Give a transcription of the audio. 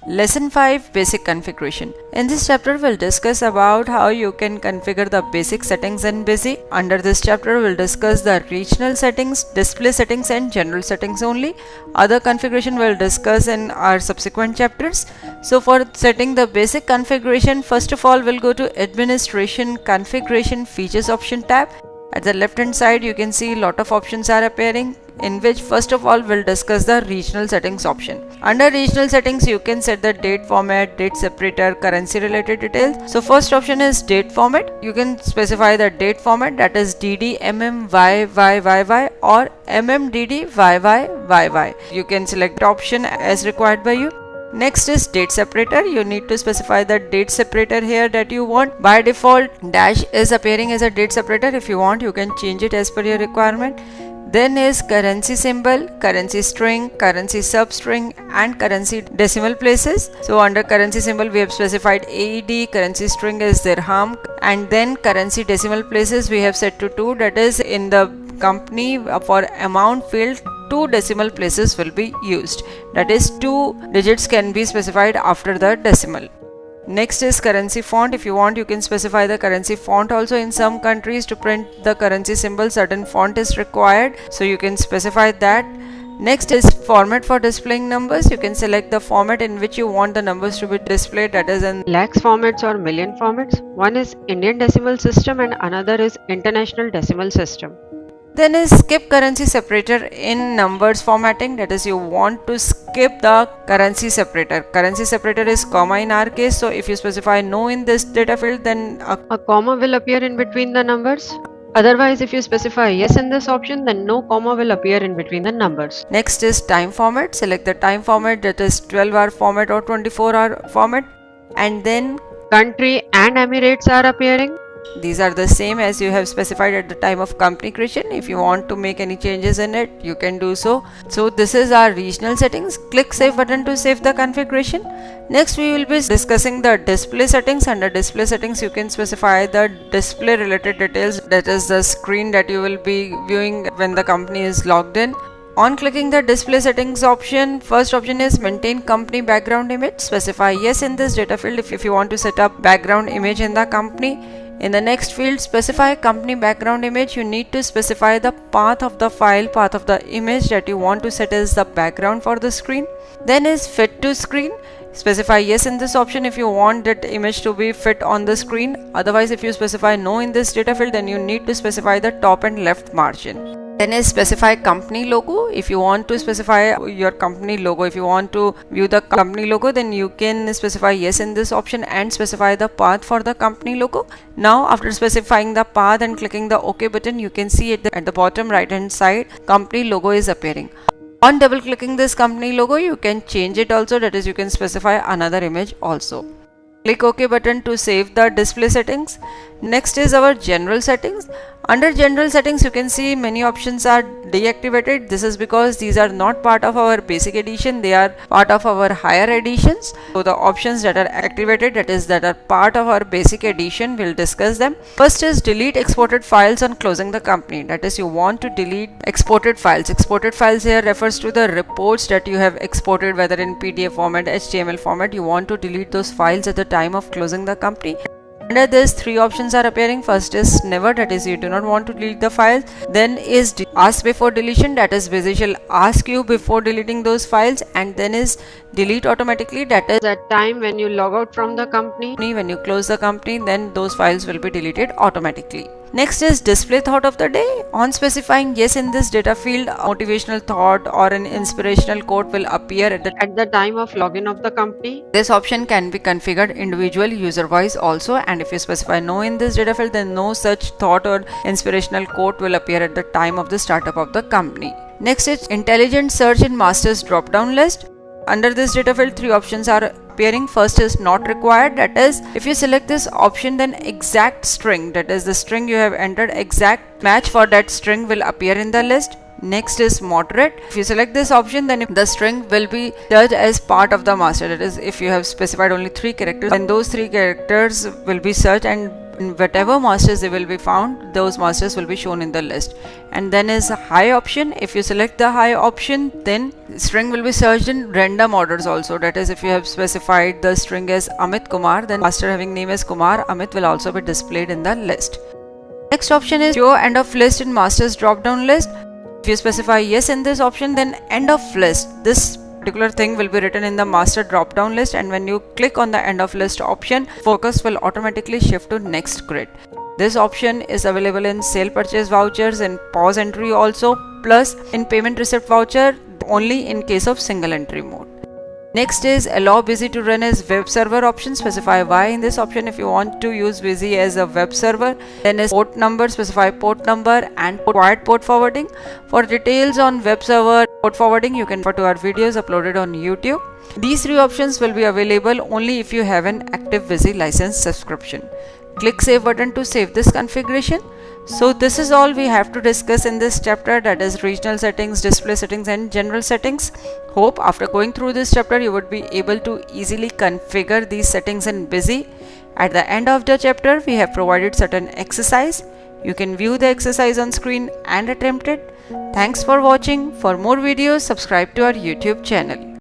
Lesson 5 Basic Configuration. In this chapter we'll discuss about how you can configure the basic settings in BUSY. Under this chapter we'll discuss the regional settings, display settings and general settings only. Other configuration we'll discuss in our subsequent chapters. So for setting the basic configuration, first of all we'll go to Administration Configuration Features option tab. At the left hand side you can see lot of options are appearing, in which first of all we'll discuss the regional settings option. Under regional settings you can set the date format, date separator, currency related details. So first option is date format. You can specify the date format, that is DD mm YYYY or MMDD YYYY. You can select option as required by you. Next is date separator. You need to specify the date separator here that you want. By default dash is appearing as a date separator. If you want you can change it as per your requirement. Then is currency symbol, currency string, currency substring and currency decimal places. So under currency symbol we have specified AED, currency string is dirham, and then currency decimal places we have set to 2, that is in the company for amount field 2 decimal places will be used, that is 2 digits can be specified after the decimal. Next is currency font. If you want you can specify the currency font also. In some countries to print the currency symbol certain font is required, so you can specify that. Next is format for displaying numbers. You can select the format in which you want the numbers to be displayed, that is in lakhs formats or million formats. One is Indian decimal system and another is international decimal system. Then is skip currency separator in numbers formatting, that is you want to skip the currency separator. Currency separator is comma in our case, so if you specify no in this data field then a comma will appear in between the numbers. Otherwise if you specify yes in this option then no comma will appear in between the numbers. Next is time format. Select the time format, that is 12-hour format or 24-hour format, and then country and Emirates are appearing. These are the same as you have specified at the time of company creation. If you want to make any changes in it you can do so. So this is our regional settings. Click save button to save the configuration. Next we will be discussing the display settings. Under display settings you can specify the display related details, that is the screen that you will be viewing when the company is logged in. On clicking the display settings option, first option is maintain company background image. Specify yes in this data field if you want to set up background image in the company. In the next field, specify company background image. You need to specify the path of the file, path of the image that you want to set as the background for the screen. Then is fit to screen. Specify yes in this option if you want that image to be fit on the screen. Otherwise if you specify no in this data field then you need to specify the top and left margin. Then is specify company logo. If you want to specify your company logo, if you want to view the company logo then you can specify yes in this option and specify the path for the company logo. Now after specifying the path and clicking the OK button you can see at the bottom right hand side company logo is appearing. On double clicking this company logo you can change it also, that is you can specify another image also. Click OK button to save the display settings. Next is our general settings. Under general settings you can see many options are deactivated. This is because these are not part of our basic edition, they are part of our higher editions. So the options that are activated, that is that are part of our basic edition, we'll discuss them. First is delete exported files on closing the company, that is you want to delete exported files. Exported files here refers to the reports that you have exported, whether in PDF format, HTML format. You want to delete those files at the time of closing the company. Under this 3 options are appearing. First is never, that is you do not want to delete the files. Then is ask before deletion, that is BUSY shall ask you before deleting those files. And then is delete automatically, that is at time when you log out from the company. When you close the company then those files will be deleted automatically. Next is display thought of the day. On specifying yes in this data field, a motivational thought or an inspirational quote will appear at the time of login of the company. This option can be configured individual user wise also, and if you specify no in this data field then no such thought or inspirational quote will appear at the time of the startup of the company. Next is intelligent search in masters drop down list. Under this data field 3 options are appearing. First is not required, that is if you select this option then exact string, that is the string you have entered, exact match for that string will appear in the list. Next is moderate. If you select this option then the string will be searched as part of the master, that is if you have specified only 3 characters then those 3 characters will be searched and And whatever masters they will be found, those masters will be shown in the list. And then is a high option. If you select the high option, then string will be searched in random orders also. That is, if you have specified the string as Amit Kumar, then master having name as Kumar, Amit will also be displayed in the list. Next option is show end of list in masters drop down list. If you specify yes in this option, then end of list, this particular thing will be written in the master drop down list, and when you click on the end of list option, focus will automatically shift to next grid. This option is available in sale purchase vouchers and pause entry also, plus in payment receipt voucher only in case of single entry mode. Next is allow Busy to run as web server option. Specify why in this option. If you want to use Busy as a web server, then is port number, specify port number and required port forwarding. For details on web server port forwarding, you can refer to our videos uploaded on YouTube. These three options will be available only if you have an active Busy license subscription. Click save button to save this configuration. So this is all we have to discuss in this chapter, that is regional settings, display settings and general settings. Hope after going through this chapter you would be able to easily configure these settings in Busy. At the end of the chapter we have provided certain exercise. You can view the exercise on screen and attempt it. Thanks for watching. For more videos, subscribe to our YouTube channel.